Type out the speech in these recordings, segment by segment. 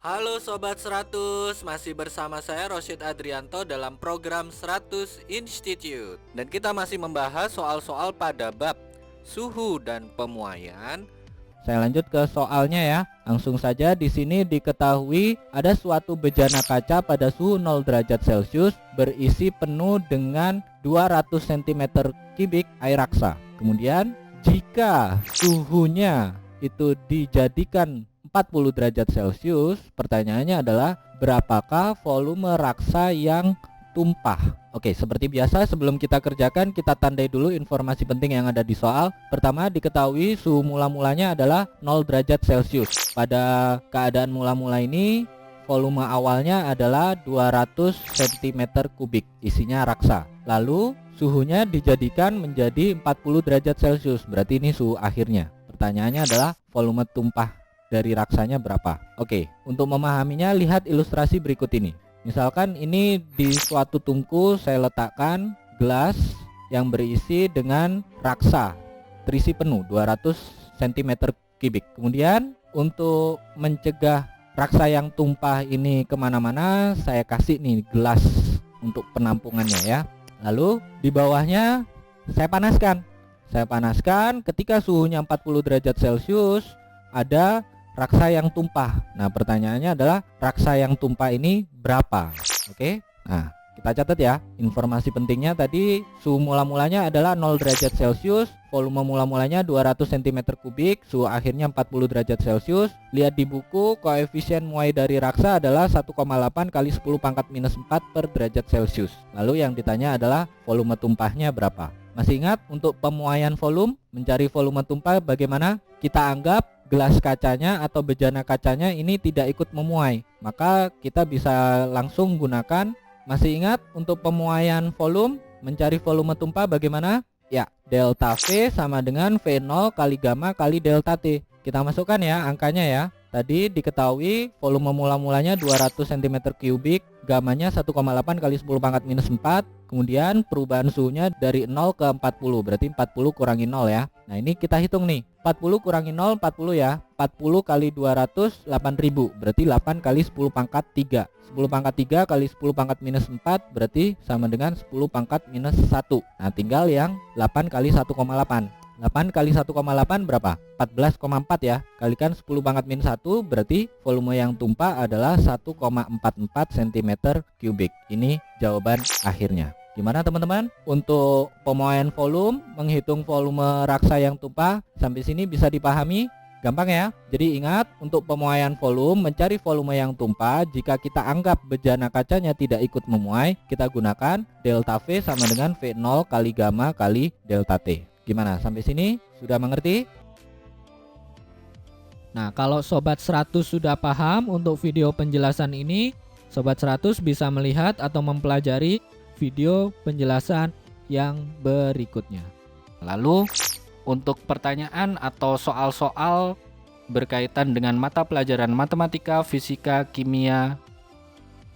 Halo Sobat 100, masih bersama saya Rosyid Adrianto dalam program 100 Institute. Dan kita masih membahas soal-soal pada bab suhu dan pemuaian. Saya lanjut ke soalnya ya. Langsung saja di sini diketahui ada suatu bejana kaca pada suhu 0 derajat Celcius berisi penuh dengan 200 cm3 air raksa. Kemudian jika suhunya itu dijadikan 40 derajat Celcius, pertanyaannya adalah berapakah volume raksa yang tumpah? Oke, seperti biasa sebelum kita kerjakan kita tandai dulu informasi penting yang ada di soal. Pertama, diketahui suhu mula-mulanya adalah 0 derajat Celcius. Pada keadaan mula-mula ini volume awalnya adalah 200 cm3, isinya raksa. Lalu suhunya dijadikan menjadi 40 derajat Celcius, berarti ini suhu akhirnya. Pertanyaannya adalah volume tumpah dari raksanya berapa? Oke, untuk memahaminya lihat ilustrasi berikut ini. Misalkan ini di suatu tungku saya letakkan gelas yang berisi dengan raksa terisi penuh 200 cm3. Kemudian untuk mencegah raksa yang tumpah ini kemana-mana, saya kasih nih gelas untuk penampungannya ya. Lalu di bawahnya saya panaskan. Ketika suhunya 40 derajat Celcius ada raksa yang tumpah. Nah, pertanyaannya adalah raksa yang tumpah ini berapa? Oke. Nah, kita catat ya. Informasi pentingnya tadi suhu mula-mulanya adalah 0 derajat Celcius, volume mula-mulanya 200 cm3, suhu akhirnya 40 derajat Celcius. Lihat di buku, koefisien muai dari raksa adalah 1,8 kali 10 pangkat minus 4 per derajat Celcius. Lalu yang ditanya adalah volume tumpahnya berapa? Masih ingat untuk pemuaian volume, mencari volume tumpah bagaimana? Kita anggap gelas kacanya atau bejana kacanya ini tidak ikut memuai, maka kita bisa langsung gunakan. Masih ingat untuk pemuaian volume, mencari volume tumpah bagaimana? Ya, delta V sama dengan V0 kali gamma kali delta T. Kita masukkan ya angkanya ya. Tadi diketahui volume mula-mulanya 200 cm3, gamanya 1,8 kali 10 pangkat minus 4. Kemudian perubahan suhunya dari 0 ke 40, berarti 40 kurangi 0 ya. Nah, ini kita hitung nih. 40 kurangi 0, 40 ya. 40 kali 200, 8000, berarti 8 kali 10 pangkat 3. 10 pangkat 3 kali 10 pangkat minus 4, berarti sama dengan 10 pangkat minus 1. Nah, tinggal yang 8 kali 1,8. 8 kali 1,8 berapa? 14,4 ya. Kalikan 10 pangkat minus 1, berarti volume yang tumpah adalah 1,44 cm3. Ini jawaban akhirnya. Gimana teman-teman? Untuk pemuaian volume, menghitung volume raksa yang tumpah, sampai sini bisa dipahami? Gampang ya. Jadi ingat, untuk pemuaian volume, mencari volume yang tumpah, jika kita anggap bejana kacanya tidak ikut memuai, kita gunakan delta V sama dengan V0 kali gamma kali delta T. Gimana? Sampai sini sudah mengerti? Nah, kalau Sobat 100 sudah paham untuk video penjelasan ini, Sobat 100 bisa melihat atau mempelajari video penjelasan yang berikutnya. Lalu untuk pertanyaan atau soal-soal berkaitan dengan mata pelajaran matematika, fisika, kimia,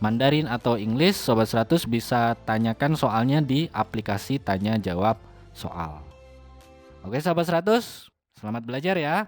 Mandarin atau English, Sobat 100 bisa tanyakan soalnya di aplikasi tanya jawab soal. Oke Sobat 100, selamat belajar ya.